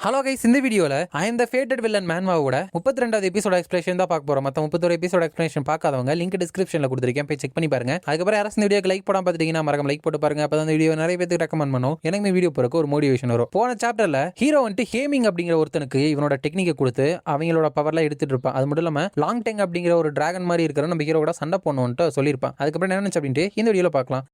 Hello guys, இந்த வீடியோவில் I am the ஃபேட்டட் villain மேன்வாவோட 32வது எபிசோட எக்ஸ்பிளேஷன் தான் பார்க்க போகிறோம். மற்ற 31 எபிசோட எக்ஸ்பிளேஷன் பார்க்காதவங்க லிங்க் டிஸ்கிரிப்ஷனில் கொடுத்துருக்கேன், போய் செக் பண்ணி பாருங்க. அதுக்கப்புறம் யாராவது இந்த வீடியோக்கு லைக் போடாம பார்த்துட்டீங்கன்னா மறக்காம லைக் போட்டு பாருங்க. அப்போ அந்த வீடியோ நிறைய பேருக்கு ரெக்கமெண்ட் பண்ணும், எனக்கு வீடியோ போறக்கு ஒரு மோட்டிவேஷன் வரும். போன சாப்டர்ல ஹீரோ வந்துட்டு ஹேமிங் அப்படிங்கிற ஒருத்தனுக்கு இவனோட டெக்னிக்கை கொடுத்து அவங்களோட பவர்லாம் எடுத்துட்டு இருப்பான். அது மட்டும் இல்லாமல் லாங் டெங் அப்படிங்கிற ஒரு டிராகன் மாதிரி இருக்கிற நம்ம ஹீரோ கூட சண்டை போடணும்ட்டு சொல்லியிருப்பான். அதுக்கப்புறம் என்ன நினைச்சு அப்படின்ட்டு இந்த வீடியோவில் பார்க்கலாம்.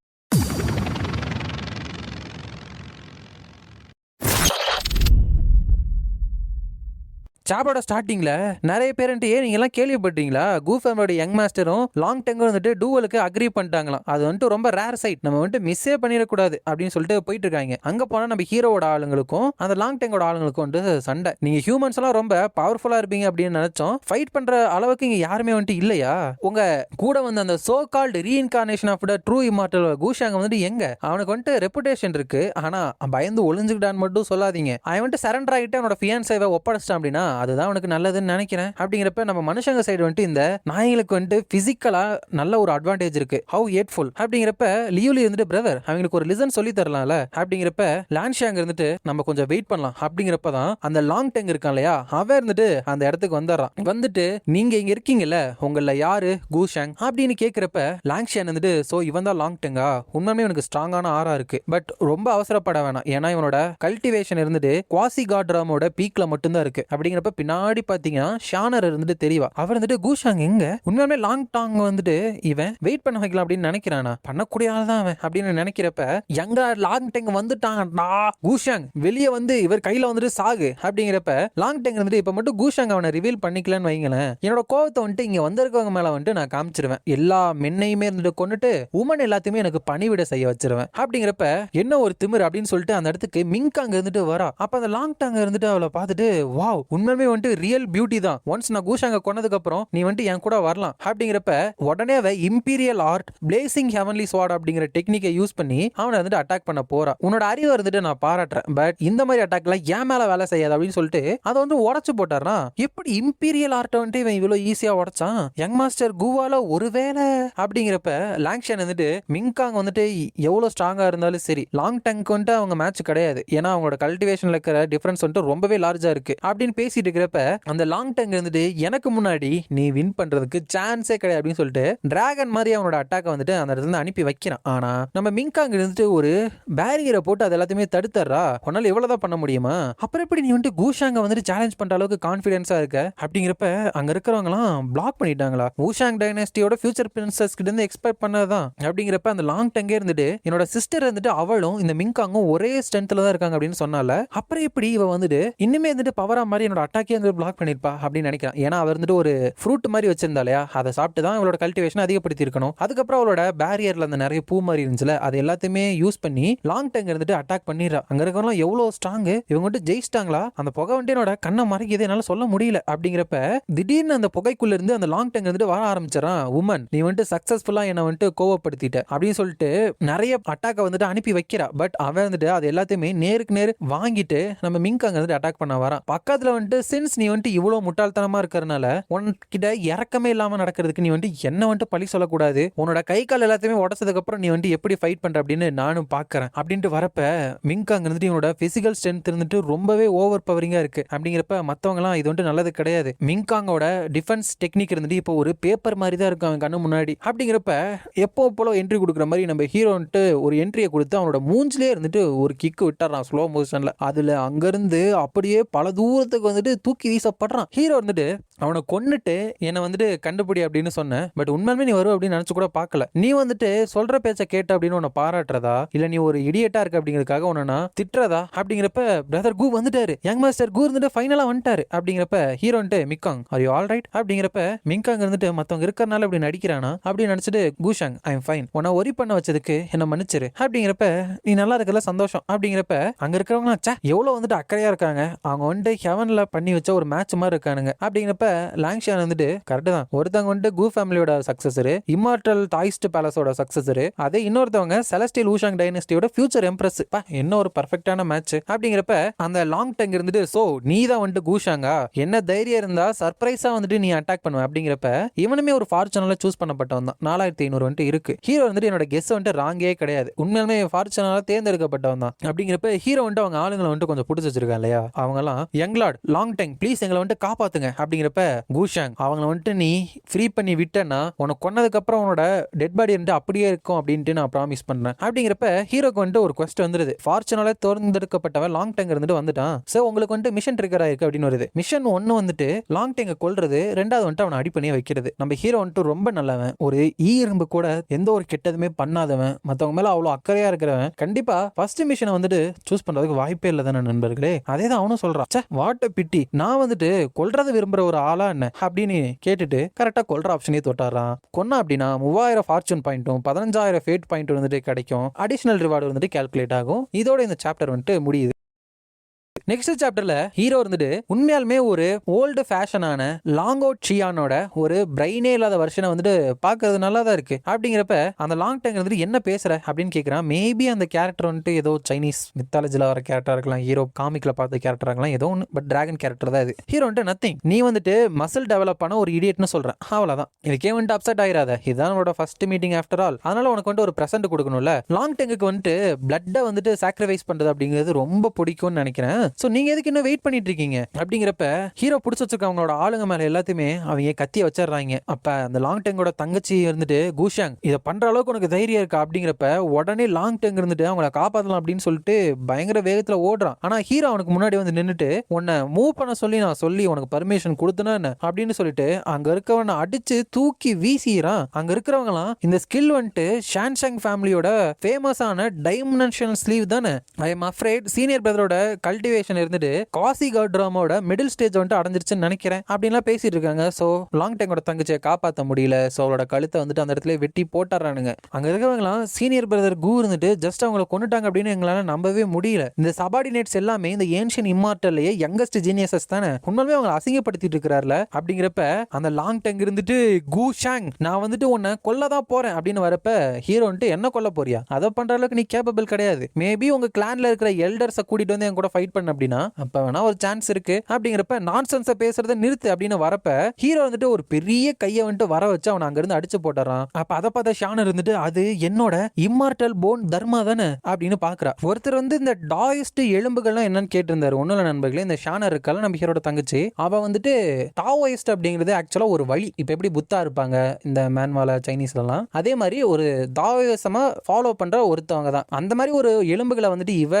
சாப்டரோட ஸ்டார்டிங்ல நிறைய பேருன்ட்டு நீங்க எல்லாம் கேள்விப்பட்டீங்களா, கூஃபேமோட யங் மாஸ்டரும் லாங் டெங்கும் வந்துட்டு டூவலுக்கு அக்ரி பண்ணிட்டாங்களாம். அது வந்துட்டு ரொம்ப ரேர் சைட், நம்ம வந்துட்டு மிஸ்ஸே பண்ணிடக்கூடாது அப்படின்னு சொல்லிட்டு போயிட்டு இருக்காங்க. அங்க போனா நம்ம ஹீரோட ஆளுங்களுக்கும் அந்த லாங் டெங்கோட ஆளுங்களுக்கும் வந்துட்டு சண்டை. நீங்க ஹியூமன்ஸ் எல்லாம் ரொம்ப பவர்ஃபுல்லா இருப்பீங்க அப்படின்னு நினைச்சோம், ஃபைட் பண்ற அளவுக்கு இங்க யாருமே வந்துட்டு இல்லையா? உங்க கூட வந்து அந்த so called reincarnation of the true immortal கூஷாங்க வந்துட்டு எங்க? அவனுக்கு வந்துட்டு ரெப்புடேஷன் இருக்கு, ஆனா பயந்து ஒளிஞ்சுக்கிட்டான்னு மட்டும் சொல்லாதீங்க. அவன் வந்துட்டு சரண்டர் ஆகிட்டு அவனோட ஃபியான்சேவை ஒப்படைச்சிட்டான் அப்படின்னா அதுதான் உனக்கு நல்லதுன்னு நினைக்கிறேன். அப்படிங்கிறப்ப நம்ம மனுஷங்க சைடு வந்துட்டு இந்த நாய்களுக்கு வந்துட்டு பிசிக்கலா நல்ல ஒரு அட்வான்டேஜ் இருக்கு. ஹவு ஏட்ஃபுல் அப்படிங்கிறப்ப லியூலி வந்துட்டு பிரதர் அவங்களுக்கு ஒரு லிசன் சொல்லி தரலாம்ல அப்படிங்கிறப்ப லான்ஷாங் இருந்துட்டு நம்ம கொஞ்சம் வெயிட் பண்ணலாம் அப்படிங்கிறப்பதான் அந்த லாங் டெங் இருக்கான் இல்லையா, அவன் இருந்துட்டு அந்த இடத்துக்கு வந்துடுறான். வந்துட்டு நீங்க இங்க இருக்கீங்கல்ல, உங்கள யாரு கூஷாங் அப்படின்னு கேட்கிறப்ப லாங்ஷான் வந்துட்டு சோ இவன் தான் லாங் டெங்கா, உண்மையுமே எனக்கு ஸ்ட்ராங்கான ஆரா இருக்கு, பட் ரொம்ப அவசரப்பட வேணாம், ஏன்னா இவனோட கல்டிவேஷன் இருந்துட்டு குவாசி காட்ராமோட பீக்ல மட்டும்தான் இருக்கு. அப்படிங்கிறப்ப பின்னாடி பாத்தீங்கன்னா ஷானர் இருந்துட்டு தெரியவா, அவர் வந்துட்டு கூஷாங் எங்க, உண்மையுமே லாங் டாங் வந்துட்டு இவன் வெயிட் பண்ண வைக்கலாம் அப்படின்னு நினைக்கிறானா, பண்ணக்கூடிய ஆள் தான் அவன் அப்படின்னு நினைக்கிறப்ப எங்க லாங் டெங் வந்துட்டாங்கடா, கூஷாங் வெளியே வந்து இவர் கையில வந்துட்டு சாகு அப்படிங்கிறப்ப லாங் டெங் வந்துட்டு இப்ப மட்டும் கூஷாங் அவனை ரிவீல் பண்ணிக்கலன்னு வைங்களேன், என்னோட கோவத்தை வந்துட்டு இங்க வந்திருக்கவங்க மேல வந்துட்டு நான் காமிச்சிருவேன், எல்லா மென்னையுமே இருந்துட்டு கொண்டுட்டு உமன் எல்லாத்தையுமே எனக்கு பணிவிட செய்ய வச்சிருவேன் அப்படிங்கிறப்ப என்ன ஒரு திமிர் அப்படின்னு சொல்லிட்டு அந்த இடத்துக்கு மிங்காங்க இருந்துட்டு வரா. அப்ப அந்த லாங் டாங் இருந்துட்டு அவளை பார்த்துட்டு வாவ் உண்மையுமே வந்துட்டு ரியல் பியூட்டி தான், ஒன்ஸ் நான் கூஷாங்க கொன்னதுக்கு அப்புறம் நீ வந்துட்டு என் கூட வரலாம் அப்படிங்கிறப்ப உடனே அவ imperial art placing heavenly sword அப்படிங்கிற டெக்னிக்கை யூஸ் பண்ணி அவனை வந்துட்டு அட்டாக் பண்ண போறா. உன்னோட அறிவு வந்துட்டு நான் பாராட்டுறேன், பட் இந்த மாதிரி அட்டாக்ல ஏன் மேல வேலை செய்யாது அப்படின்னு சொல்லிட்டு அதை வந்து உடச்சு போட்டாரா. எப்படி இம்பீரியல் ஆர்ட்டை வந்துட்டு இவன் இவ்வளவு ஈஸியா உடைச்சான், யங் மாஸ்டர் கூவால ஒருவேளை அப்படிங்கிறப்ப லாங்ஷன் வந்துட்டு மிங்காங் வந்துட்டு எவ்வளவு ஸ்ட்ராங்கா இருந்தாலும் சரி லாங் டங்க் வந்துட்டு அவங்க மேட்ச் கிடையாது, ஏன்னா அவங்களோட கல்டிவேஷன்ல இருக்கிற டிஃபரன்ஸ் வந்துட்டு ரொம்பவே லார்ஜா இருக்கு அப்படின்னு பேசிட்டு இருக்கிறப்ப அந்த லாங் டங் இருந்துட்டு எனக்கு முன்னாடி நீ வின் பண்றதுக்கு சான்ஸே கிடையாது அப்படின்னு சொல்லிட்டு டிராகன் மாதிரி அவனோட அட்டாக்கை வந்துட்டு அந்த இடத்துல அனுப்பி வைக்கிறான். ஆனா நம்ம மிங்காங் இருந்துட்டு ஒரு பேரியரை போட்டு அது எல்லாத்தையுமே தடுத்துறா, உன்னால எவ்வளவுதான் பண்ண முடியுமா, அப்புறம் எப்படி நீ வந்துட்டு கூஷாங்க வந்துட்டு சேலஞ்ச் பண்ற அளவுக்கு கான்பிடன்ஸா இருக்க அப்படிங்கிறப்ப அங்க இருக்கிறவங்களாம் பிளாக் பண்ணிட்டாங்களா, ஊஷாங் டைனஸ்டியோட ஃபியூச்சர் பிரின்சஸ் கிட்ட இருந்து எக்ஸ்பெக்ட் பண்ணதான் அப்படிங்கிறப்ப அந்த லாங் டங்கே இருந்துட்டு என்னோட சிஸ்டர் வந்துட்டு அவளும் இந்த மிங்காங்கும் ஒரே ஸ்ட்ரென்த்ல தான் இருக்காங்க அப்படின்னு சொன்னால, அப்புறம் எப்படி இவ வந்துட்டு இன்னுமே வந்துட்டு பவரா மாதிரி என்னோட அட்டாக்கே வந்து பிளாக் பண்ணிருப்பா அப்படின்னு நினைக்கிறேன். ஏன்னா அவர் வந்துட்டு ஒரு ஃப்ரூட் மாதிரி வச்சிருந்தாலையா, அதை சாப்பிட்டு தான் அவளோட கல்டிவேஷன் அதிகப்படுத்தி இருக்கணும். அதுக்கப்புறம் அவளோட பேரியர்ல அந்த நிறைய பூ மாதிரி இருந்துச்சுல, அது எல்லாத்தையுமே யூஸ் பண்ணி லாங் டங் இருந்துட்டு அட்டாக் பண்ணிடுறா. அங்க இருக்கிறவங்க எவ்வளவு ஸ்ட்ராங், இவங்க வந்துட்டு ஜெயிச்சிட்டாங்களா, அந்த புகை வந்துட்டு என்னோட கண்ணை மறைக்குது, என்னால சொல்ல முடியல அப்படிங்கிறப்ப திடீர்னு அந்த புகைக்குள்ள இருந்து அந்த லாங் டங் வந்துட்டு வர ஆரம்பிச்சிடறான். உமன் நீ வந்துட்டு சக்சஸ்ஃபுல்லா என்ன வந்துட்டு கோவப்படுத்திட்ட அப்படின்னு சொல்லிட்டு நிறைய அட்டாக்கை வந்துட்டு அனுப்பி வைக்கிறா. பட் அவன் வந்துட்டு அது எல்லாத்தையுமே நேருக்கு நேரு வாங்கிட்டு நம்ம மிங்காங் வந்துட்டு அட்டாக் பண்ண வரான். பக்கத்துல வந்துட்டு சின்ஸ் நீ வந்துட்டு இவ்வளவு முட்டாள்தனமா இருக்கிறனால உன்கிட்ட இறக்கமே இல்லாம நடக்கிறதுக்கு நீ வந்துட்டு என்ன வந்துட்டு பழி சொல்லக்கூடாது, உன்னோட கை கால் எல்லாத்தையுமே உடச்சதுக்கு அப்புறம் நீ வந்துட்டு எப்படி ஃபைட் பண்ற அப்படின்னு நானும் பாக்குறேன் அப்படின்ட்டு வரப்ப மிங்காங் இருந்துட்டு இவனோட பிசிக்கல் ஸ்ட்ரென்த் இருந்துட்டு ரொம்பவே ஓவர் பவரிங்கா இருக்கு அப்படிங்கிறப்ப மத்தவங்க எல்லாம் இது வந்துட்டு நல்லது கிடையாது. மிங்காங்கோட டிஃபென்ஸ் டெக்னிக் இருந்துட்டு இப்போ ஒரு பேப்பர் மாதிரி தான் இருக்கு அவன் கண்ணு முன்னாடி அப்படிங்கிறப்ப எப்போ போல என்ட்ரி கொடுக்குற மாதிரி நம்ம ஹீரோ வந்துட்டு ஒரு என்ட்ரியை கொடுத்து அவனோட மூஞ்சிலே இருந்துட்டு ஒரு கிக் விட்டுறான் ஸ்லோ மோஷன்ல. அதுல அங்கிருந்து அப்படியே பல தூரத்துக்கு வந்துட்டு தூக்கி வீசப்படுறான். ஹீரோ வந்துட்டு அவனை கொன்னுட்டு என்னை வந்துட்டு கண்டுபிடி அப்படின்னு சொன்னேன், பட் உண்மையுமே நீ வரும் அப்படின்னு நினைச்சு கூட பார்க்கல, நீ வந்துட்டு சொல்ற பேச்ச கேட்ட அப்படின்னு உன்னை பாராட்டுறதா இல்ல நீ ஒரு இடியட்டா இருக்க அப்படிங்கிறதுக்காக உன்னை திட்டுறதா அப்படிங்கிறப்ப பிரதர் கூ வந்துட்டாரு, யங் மாஸ்டர் கூ இருந்துட்டு ஃபைனலா வந்துட்டாரு அப்படிங்கிறப்ப ஹீரோ வந்துட்டு மிங்காங் ஆர் யூ ஆல் ரைட் அப்படிங்கிறப்ப மிங்காங் இருந்துட்டு மத்தவங்க இருக்கிறனால அப்படி நடிக்கிறானா அப்படின்னு நினைச்சிட்டு கூஷாங் ஐ எம் ஃபைன், உன்னை ஒரி பண்ண வச்சதுக்கு என்ன மன்னிச்சிரு அப்படிங்கிறப்ப நீ நல்லா இருக்கல சந்தோஷம் அப்படிங்கிறப்ப அங்க இருக்கிறவங்க எவ்வளவு வந்துட்டு அக்கறையா இருக்காங்க, அவங்க வந்துட்டு ஹெவன்ல பண்ணி வச்ச ஒரு மேட்ச் மாதிரி இருக்கானுங்க அப்படிங்கிறப்ப லாங்ஷியான் வந்துட்டு கரெக்ட் தான், ஒருத்தவங்க வந்துட்டு கு ஃபேமிலியோட சக்சஸர், இம்மார்டல் தாய்ஸ்ட் பேலஸோட சக்சஸர், அதே இன்னொருத்தவங்க செலஸ்டியல் ஊஷாங் டைனஸ்டியோட ஃபியூச்சர் எம்ப்ரஸ். என்ன ஒரு பர்ஃபெக்டான மேட்ச். அப்படிங்கிறப்ப அந்த லாங் டங் இருந்துட்டு சோ நீ தான் வந்துட்டு கூஷாங்கா, என்ன தைரியம் இருந்தா சர்ப்ரைஸா வந்துட்டு நீ அட்டாக் பண்ணுவ அப்படிங்கிறப்ப இவனுமே ஒரு ஃபார்ச்சுனால சூஸ் பண்ணப்பட்டவன் தான். 4500 வந்துட்டு இருக்கு. ஹீரோ வந்துட்டு என்னோட கெஸ் வந்துட்டு ராங்கே கிடையாது, உண்மையாலுமே ஃபார்ச்சுனால தேர்ந்தெடுக்கப்பட்டவன் தான். அப்படிங்கிறப்ப ஹீரோ வந்துட்டு அவங்க ஆளுங்களை வந்துட்டு கொஞ்சம் பிடிச்சி வச்சிருக்காங்க இல்லையா, அவங்க எல்லாம் young Lord long tongue please எங்களை வந்துட்டு காப்பாத்துங்க அப்படிங்கிறப்ப கூஷாங் அவங்களை வந்துட்டு நீ ஃப்ரீ பண்ணி விட்டேன்னா உனக்கு கொன்னதுக்கு அப்புறம் உன்னோட டெட் பாடி வந்துட்டு அப்படியே இருக்கும் அப்படின்ட்டு நான் ப்ராமிஸ் பண்றேன். அப்படிங்கிறப்ப ஹீரோக்கு வந்துட்டு ஒரு குவெஸ்ட் வந்துருது, ஃபார்ச்சுனால தேர்ந்தெடுக்கப்பட்டவன் லாங் டங் இருந்துட்டு வந்துட்டான், சோ உங்களுக்கு வந்துட்டு மிஷன் ட்ரிகர் ஆயிருக்கு அப்படின்னு வருது. மிஷன் 1 வந்துட்டு லாங் டங்கை கொல்றது, 2வது வந்துட்டு அவனை அடி பண்ணி வைக்கிறது. நம்ம ஹீரோ வந்துட்டு ரொம்ப நல்லவன், ஒரு இரும்பு கூட எந்த ஒரு கெட்டதுமே பண்ணாதவன், மத்தவங்க மேல அவ்வளவு அக்கறையா இருக்கிறவன், கண்டிப்பா ஃபர்ஸ்ட் மிஷனை வந்துட்டு சூஸ் பண்றதுக்கு வாய்ப்பே இல்லை தானே நண்பர்களே. அதே தான் அவனும் சொல்றான், வாட் அ பிட்டி, நான் வந்துட்டு கொல்றத விரும்புற ஒரு ஆளா என்ன அப்படின்னு கேட்டுட்டு கரெக்டா கொல்ற ஆப்ஷனே தொட்டாரான். கொன்னா அப்படின்னா 3000 ஃபார்ச்சூன் பாயிண்ட்டும் 15000 ஃபேட் பாயிண்ட் வந்துட்டு கிடைக்கும், அடிஷனல் ரிவார்டு வந்துட்டு கால்குலேட் ஆகும். இதோட இந்த சாப்டர் வந்துட்டு முடியுது. நெக்ஸ்ட் சாப்டர்ல ஹீரோ இருந்துட்டு உண்மையாலுமே ஒரு ஓல்டு ஃபேஷனான லாங் அவுட் ஷியானோட ஒரு பிரைனே இல்லாத வருஷனை வந்துட்டு பாக்குறது நல்லா தான் இருக்கு. அப்படிங்கிறப்ப அந்த லாங் டைம் வந்துட்டு என்ன பேசுற அப்படின்னு கேட்கறான். மேபி அந்த கேரக்டர் வந்துட்டு ஏதோ சைனீஸ் மித்தாலஜில வர கேரக்டரா இருக்கலாம், ஹீரோ காமிக்ல பார்த்த கேரக்டரா இருக்கலாம், ஏதோ ஒன்று, பட் டிராகன் கேரக்டர் தான் இது. ஹீரோ வந்துட்டு நத்திங், நீ வந்துட்டு மசில் டெவலப் பண்ண ஒரு இடியட்னு சொல்றேன், அவ்வளவுதான். இதுக்கே வந்துட்டு அப்செட் ஆயிராத, இதுதான் உன்னோட ஃபர்ஸ்ட் மீட்டிங் ஆஃப்டர் ஆல், அதனால உனக்கு வந்துட்டு ஒரு பிரசன்ட் கொடுக்கணும்ல. லாங் டெங்குக்கு வந்துட்டு பிளட்டை வந்துட்டு சாக்ரிஃபைஸ் பண்றது அப்படிங்கிறது ரொம்ப பிடிக்கும்னு நினைக்கிறேன். சோ நீங்க எதுக்கு இன்னும் வெயிட் பண்ணிட்டு இருக்கீங்க அப்படிங்கிறப்ப ஹீரோ பிடிச்சு வச்சிருக்க அவங்களோட ஆளுங்க மேல எல்லாத்தையுமே அவங்க கத்திய வச்சிடறாங்க. அப்ப அந்த லாங் டெங்கோட தங்கச்சி இருந்துட்டு கூஷாங் இதை பண்ற அளவுக்கு உனக்கு தைரியம் இருக்கா அப்படிங்கிறப்ப உடனே லாங் டெங் இருந்துட்டு அவங்கள காப்பாற்றலாம் அப்படின்னு சொல்லிட்டு பயங்கர வேகத்துல ஓடுறான். ஆனா ஹீரோ அவனுக்கு முன்னாடி வந்து நின்னுட்டு உன்னை மூவ் பண்ண சொல்லி நான் சொல்லி உனக்கு பர்மிஷன் கொடுத்தனா என்ன அப்படின்னு சொல்லிட்டு அங்க இருக்கவனை அடிச்சு தூக்கி வீசிறான். அங்க இருக்கிறவங்க எல்லாம் இந்த ஸ்கில் வந்துட்டு ஷான்ஷாங் ஃபேமிலியோட ஃபேமஸான டைமென்ஷனல் ஸ்லீவ் தானே, ஐ எம் அஃப்ரைட் சீனியர் பிரதரோட கல்டிவேஷன் இருந்துட்டு காசி காட்ராமோட மிடில் ஸ்டேஜ் வந்துட்டு அடைஞ்சிருச்சுன்னு நினைக்கிறேன் அப்படின்லாம் பேசிட்டு இருக்காங்க. சோ லாங் டைங்கோட தங்கச்சியை காப்பாற்ற முடியல, சோ அவளோட கழுத்தை வந்துட்டு அந்த இடத்துல வெட்டி போட்டுறானுங்க. அங்க இருக்கிறவங்களாம் சீனியர் பிரதர் கூ இருந்துட்டு ஜஸ்ட் அவங்களை கொண்டுட்டாங்க அப்படின்னு எங்களால நம்பவே முடியல. இந்த சபார்டினேட்ஸ் எல்லாமே இந்த ஏன்ஷியன் இம்மார்டல்லையே யங்கஸ்ட் ஜீனியஸஸ் தானே, உண்மையிலே அவங்களை அசிங்கப்படுத்திட்டு இருக்கிறார்ல. அப்படிங்கிறப்ப அந்த லாங் டங் இருந்துட்டு கூ ஷாங் நான் வந்துட்டு உன்னை கொல்லதான் போறேன் அப்படின்னு வரப்ப ஹீரோ வந்துட்டு என்ன கொல்ல போறியா, அதை பண்ற அளவுக்கு நீ கேப்பபிள் கிடையாது, மேபி உங்க கிளான்ல இருக்கிற எல்டர்ஸை கூட்டிட்டு வந்து என் கூட ஃபைட் பண்ண அப்படின்னா அப்ப வேணா ஒரு சான்ஸ் இருக்கு அப்படிங்கிறப்ப நான்சென்ஸை பேசுறதை நிறுத்து அப்படின்னு வரப்ப ஹீரோ வந்துட்டு ஒரு பெரிய கையை வந்துட்டு வர வச்சு அவனை அங்க இருந்து அடிச்சு போட்டுறான். அப்ப அதை பார்த்த ஷான் இருந்துட்டு அது என்னோட இம்மார்டல் போன் தர்மா தானே அப்படின்னு பாக்குறா. ஒருத்தர் வந்து இந்த டாயிஸ்ட் எலும்புகள்லாம் என்னன்னு கேட்டிருந்தாரு. ஒன்னும் இல்ல நண்பர்களே, இந்த ஷானர் இருக்கல நம்ம ஹீரோட தங்கச்சி, அவ வந்துட்டு டாவோயிஸ்ட் அப்படிங்கிறது ஆக்சுவலா ஒரு வழி. இப்ப எப்படி புத்தா இருப்பாங்க இந்த மேன்வால சைனீஸ்ல எல்லாம், அதே மாதிரி ஒரு தாவோயிசமா ஃபாலோ பண்ற ஒருத்தவங்க தான். அந்த மாதிரி ஒரு எலும்புகளை வந்துட்டு இவ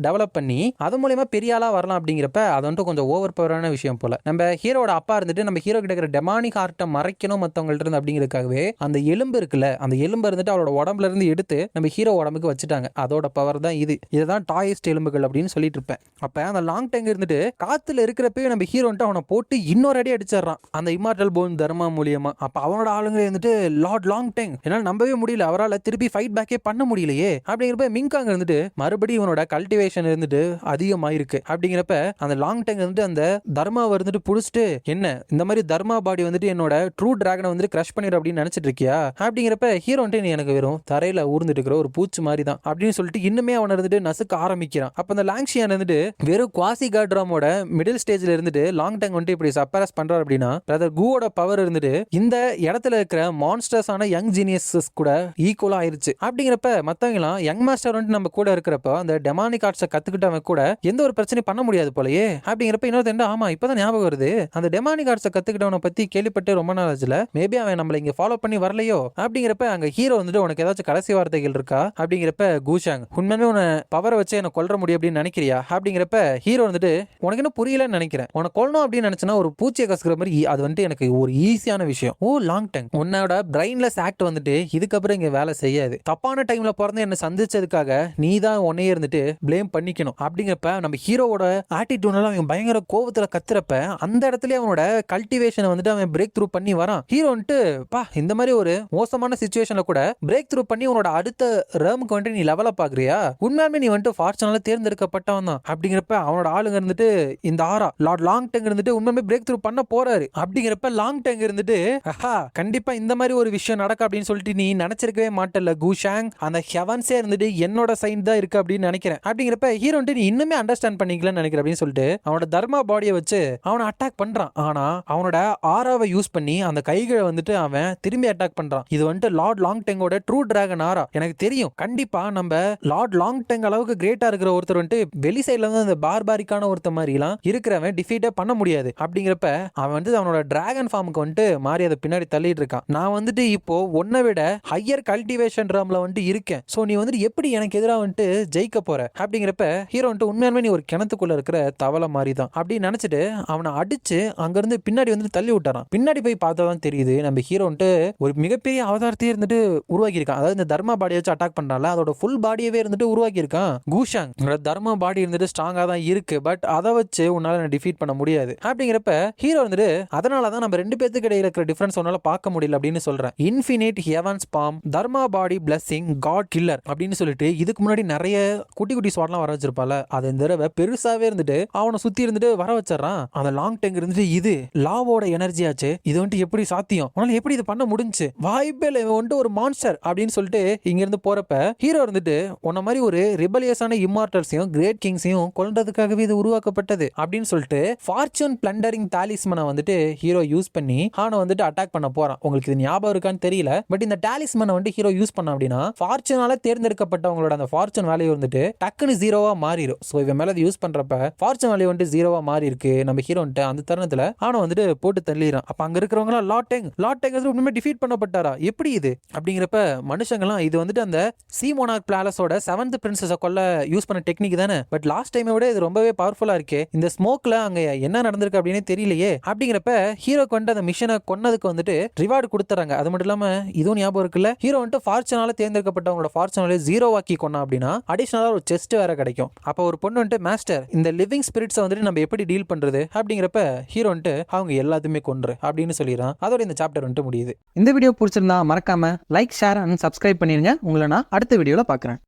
டெவலப் பண்ணி அது மூலமா பெரிய ஆளா வரலாம் அப்படிங்கிறப்ப அது வந்துட்டு கொஞ்சம் ஓவர் பவரான விஷயம் போல. நம்ம ஹீரோட அப்பா இருந்துட்டு நம்ம ஹீரோ கிட்ட இருக்கிற டெமானிக் ஹார்ட்டை மறைக்கணும் மற்றவங்கள்ட்ட இருந்து அப்படிங்கிறதுக்காகவே அந்த எலும்பு இருக்குல்ல, அந்த எலும்பு இருந்துட்டு அவளோட உடம்புல இருந்து எடுத்து நம்ம ஹீரோ உடம்புக்கு வச்சுட்டாங்க. அதோட பவர் தான் இது. இதுதான் டாயிஸ்ட் எலும்புகள் அப்படின்னு சொல்லிட்டு இருப்பேன். அப்ப அந்த லாங் டைம் இருந்துட்டு காத்துல இருக்கிறப்ப நம்ம ஹீரோ அவனை போட்டு இன்னொரு அடி அடிச்சிடறான் அந்த இம்மார்டல் போன் தர்மா மூலியமா. அப்ப அவனோட ஆளுங்க இருந்துட்டு லார்ட் லாங் டைம் என்னால நம்பவே முடியல, அவரால் திருப்பி ஃபைட் பேக்கே பண்ண முடியலையே அப்படிங்கிறப்ப மிங்காங் இருந்துட்டு மறுபடியும் இவனோட கல்டிவேஷன் இருந்துட்டு அதிகமாயிருக்கு. அப்படிங்கிறப்ப அந்த லாங் டைம் வந்துட்டு அந்த தர்மாவை வந்துட்டு புடிச்சிட்டு என்ன இந்த மாதிரி தர்மா பாடி வந்துட்டு என்னோட ட்ரூ டிராகனை வந்துட்டு கிரஷ் பண்ணிடு அப்படின்னு நினைச்சிட்டு இருக்கியா அப்படிங்கிறப்ப ஹீரோ வந்துட்டு எனக்கு வெறும் தரையில ஊர்ந்துட்டு இருக்கிற ஒரு பூச்சி மாதிரி தான் அப்படின்னு சொல்லிட்டு இன்னுமே அவனை இருந்துட்டு நசுக்க ஆரம்பிக்கிறான். அப்ப அந்த லாங்ஷியான் வந்துட்டு வெறும் குவாசி காட்ராமோட மிடில் ஸ்டேஜ்ல இருந்துட்டு லாங் டைம் வந்துட்டு இப்படி சப்பரஸ் பண்றாரு அப்படின்னா பிரதர் கூவோட பவர் இருந்துட்டு இந்த இடத்துல இருக்கிற மான்ஸ்டர்ஸ் ஆன யங் ஜீனியஸஸ் கூட ஈக்குவலா ஆயிருச்சு. அப்படிங்கிறப்ப மத்தவங்க எல்லாம் யங் மாஸ்டர் வந்துட்டு நம்ம கூட இருக்கிறப்ப அந்த டெமானிக் ஆர்ட்ஸை கத்துக்கிட்டவங்க கூட எந்த ஒரு பிரச்சனையும் பண்ண முடியாது போலயே அப்படிங்கிறப்ப இன்னொரு ஆமா இப்பதான் ஞாபகம் வருது, அந்த டெமானிக் ஆர்ட்ஸை கத்துக்கிட்டவனை பத்தி கேள்விப்பட்டு ரொம்ப நாள் ஆச்சுல, மேபி அவன் நம்மள இங்க ஃபாலோ பண்ணி வரலையோ அப்படிங்கிறப்ப அங்க ஹீரோ வந்துட்டு உனக்கு ஏதாச்சும் கடைசி வார்த்தைகள் இருக்கா அப்படிங்கிறப்ப கூஷாங் உண்மையுமே உன்னை பவரை வச்சு என்ன கொல்ற முடியும் அப்படின்னு நினைக்கிறியா அப்படிங்கிறப்ப ஹீரோ வந்துட்டு உனக்கு என்ன புரியலன்னு நினைக்கிறேன், உனக்கு கொல்லணும் அப்படின்னு நினைச்சனா ஒரு பூச்சியை கசுக்கிற மாதிரி அது வந்துட்டு எனக்கு ஒரு ஈஸியான விஷயம். ஓ லாங் டைம் உன்னோட பிரெயின்லெஸ் ஆக்ட் வந்துட்டு இதுக்கப்புறம் இங்க வேலை செய்யாது, தப்பான டைம்ல பிறந்து என்ன சந்திச்சதுக்காக நீ தான் உன்னையே இருந்துட்டு பிளேம் பண்ணிக்கணும் அப்படிங்கிறப்ப நம்ம ஹீரோவோட ஆட்டிடியூட்னால அவன் பயங்கர கோவத்துல கத்துறப்ப அந்த இடத்துல அவனோட கல்டிவேஷனை வந்துட்டு அவன் பிரேக் த்ரூ பண்ணி வரான். ஹீரோ வந்துட்டு பா இந்த மாதிரி ஒரு மோசமான சிச்சுவேஷன்ல கூட பிரேக் த்ரூ பண்ணி உன்னோட அடுத்த ரேமுக்கு வந்துட்டு நீ லெவலப் ஆகுறியா, உண்மையாலுமே நீ வந்துட்டு ஃபார்ச்சுனால தேர்ந்தெடுக்கப்பட்டவன் தான் அப்படிங்கிறப்ப அவனோட ஆளுங்க இருந்துட்டு இந்த ஆரா லார்ட் லாங் டங் இருந்துட்டு உண்மையுமே பிரேக் த்ரூ பண்ண போறாரு. அப்படிங்கிறப்ப லாங் டங் இருந்துட்டு கண்டிப்பா இந்த மாதிரி ஒரு விஷயம் நடக்க அப்படின்னு சொல்லிட்டு நீ நினைச்சிருக்கவே மாட்டல குஷாங், அந்த ஹெவன்ஸே இருந்துட்டு என்னோட சைன் தான் இருக்கு அப்படின்னு நினைக்கிறேன். அப்படிங்கிறப்ப ஹீரோ நீ இன்னுமே அண்டர்ஸ்டாண்ட் பண்ணிக்கலன்னு நினைக்கிறேன் அப்படின்னு சொல்லிட்டு அவனோட தர்மா பாடியை வச்சு அவனை அட்டாக் பண்றான். ஆனா அவனோட ஆராவை யூஸ் பண்ணி அந்த கைகளை வந்துட்டு அவன் திரும்பி அட்டாக் பண்றான். இது வந்துட்டு லார்ட் லாங் டெங்கோட ட்ரூ டிராகன் ஆரா. எனக்கு தெரியும் கண்டிப்பா நம்ம லார்ட் லாங் டெங் அளவுக்கு கிரேட்டா இருக்கிற ஒருத்தர் வந்துட்டு வெளி சைட்ல வந்து அந்த பார்பாரிக்கான ஒருத்தர் மாதிரி எல்லாம் இருக்கிறவன் டிஃபீட்டே பண்ண முடியாது. அப்படிங்கிறப்ப அவன் வந்து அவனோட டிராகன் ஃபார்முக்கு வந்துட்டு மாறி அதை பின்னாடி தள்ளிட்டு இருக்கான். நான் வந்துட்டு இப்போ உன்னை விட ஹையர் கல்டிவேஷன் ரம்ல வந்துட்டு இருக்கேன். சோ நீ வந்துட்டு எப்படி எனக்கு எதிராக வந்துட்டு ஜெயிக்க போற அப்படிங்கிறப்ப ஹீரோ வந்துட்டு உண்மையாலுமே நீ ஒரு கிணத்துக்குள்ள இருக்கிற தவளை மாதிரி தான் அப்படின்னு நினைச்சிட்டு அவனை அடிச்சு அங்கிருந்து பின்னாடி வந்து தள்ளி விட்டாரான். பின்னாடி போய் பார்த்தா தான் தெரியுது நம்ம ஹீரோ வந்துட்டு ஒரு மிகப்பெரிய அவதாரத்தையே இருந்துட்டு உருவாக்கி இருக்கான். அதாவது இந்த தர்மா பாடியை வச்சு அட்டாக் பண்றான்ல அதோட ஃபுல் பாடியவே இருந்துட்டு உருவாக்கி இருக்கான். குஷாங் தர்மா பாடி இருந்துட்டு ஸ்ட்ராங்கா தான் இருக்கு, பட் அதை வச்சு உன்னால டிஃபீட் பண்ண முடியாது. அப்படிங்கிறப்ப ஹீரோ வந்துட்டு அதனாலதான் நம்ம ரெண்டு பேத்துக்கு இடையில இருக்கிற டிஃபரன்ஸ் உன்னால பார்க்க முடியல அப்படின்னு சொல்றேன். இன்ஃபினிட் ஹெவன்ஸ் பாம், தர்மா பாடி பிளஸிங், காட் கில்லர் அப்படின்னு சொல்லிட்டு இதுக்கு முன்னாடி நிறைய குட்டி குட்டி ஸ்வாட்லாம் வர வச்சிருப்பால, அது இந்த தடவை பெருசாவே இருந்துட்டு அவனை சுத்தி இருந்துட்டு வர வச்சிடறான். அந்த லாங் டெங் இருந்துட்டு இது லாவோட எனர்ஜி ஆச்சு, இது வந்துட்டு எப்படி சாத்தியம், உன்னால எப்படி இது பண்ண முடிஞ்சு, வாய்ப்பே இல்லை, வந்துட்டு ஒரு மான்ஸ்டர் அப்படின்னு சொல்லிட்டு இங்க இருந்து போறப்ப ஹீரோ இருந்துட்டு உன்ன மாதிரி ஒரு ரிபலியஸான இம்மார்டல்ஸையும் கிரேட் கிங்ஸையும் கொல்றதுக்காகவே இது உருவாக்கப்பட்டது அப்படின்னு சொல்லிட்டு ஃபார்ச்சூன் பிளண்டரிங் டாலிஸ்மனை வந்துட்டு ஹீரோ யூஸ் பண்ணி அவனை வந்துட்டு அட்டாக் பண்ண போறான். உங்களுக்கு இது ஞாபகம் இருக்கான்னு தெரியல, பட் இந்த டாலிஸ்மனை வந்துட்டு ஹீரோ யூஸ் பண்ண அப்படின்னா ஃபார்ச்சூனால தேர்ந்தெடுக்கப்பட்டவங்களோட அந்த ஃபார்ச்சூன் வேல்யூ வந்துட்டு டக்குன்னு ஜீரோவா மாறிடும். சோ இவன் மேல யூஸ் பண்றப்ப ஃபார்ச்சூன் வேல்யூ வந்துட்டு ஜீரோவா மாறி இருக்கு. நம்ம ஹீரோ வந்துட்டு அந்த தருணத்துல அவனை வந்துட்டு போட்டு தள்ளிடுறான். அப்ப அங்க இருக்கிறவங்க லார்ட் டெங் உண்மையுமே டிஃபீட் பண்ணப்பட்டாரா, எப்படி இது அப்படிங்கிறப்ப மனுஷங்களாம் இது வந்துட்டு அந்த சி மோனார்க் பிளாலஸோட 7th பிரின்சஸை கொல்ல யூஸ் பண்ண டெக்னிக் தானே, பட் லாஸ்ட் டைமை விட இது ரொம்பவே பவர்ஃபுல்லா இருக்கே, இந்த ஸ்மோக்ல அங்க என்ன நடந்திருக்கு அப்படின்னு தெரியலையே. அப்படிங்கிறப்ப ஹீரோக்கு வந்துட்டு அந்த மிஷனை கொன்னதுக்கு வந்துட்டு ரிவார்டு கொடுத்துறாங்க. அது மட்டும் இல்லாம இதுவும் ஞாபகம் இருக்குல்ல, ஹீரோ வந்துட்டு ஃபார்ச்சூனால தேர்ந்தெடுக்கப்பட்டவங்களோட ஃபார்ச்சூனால ஜீரோ ஆக்கி கொண்டா அப்படின்னா அடிஷனலா ஒரு செஸ்ட் வேற கிடைக்கும். அப்ப ஒரு பொண்ணு வந்துட்டு மாஸ்டர் இந்த லிவிங் ஸ்பிரிட்ஸை வந்துட்டு நம்ம எப்படி டீல் பண்றது அப்படிங்கிறப்ப ஹீரோ வந்துட்டு அவங்க எல்லாத்தையுமே கொன்று அப்படின்னு சொல்லிடுறான். அதோட இந்த சாப்டர் வந்துட்டு முடியுது. இந்த வீடியோ பிடிச்சிருந்தா மறக்காம லைக், ஷேர் அண்ட் சப்ஸ்கிரைப் பண்ணிருங்க. உங்களை நான் அடுத்த வீடியோல பார்க்குறேன்.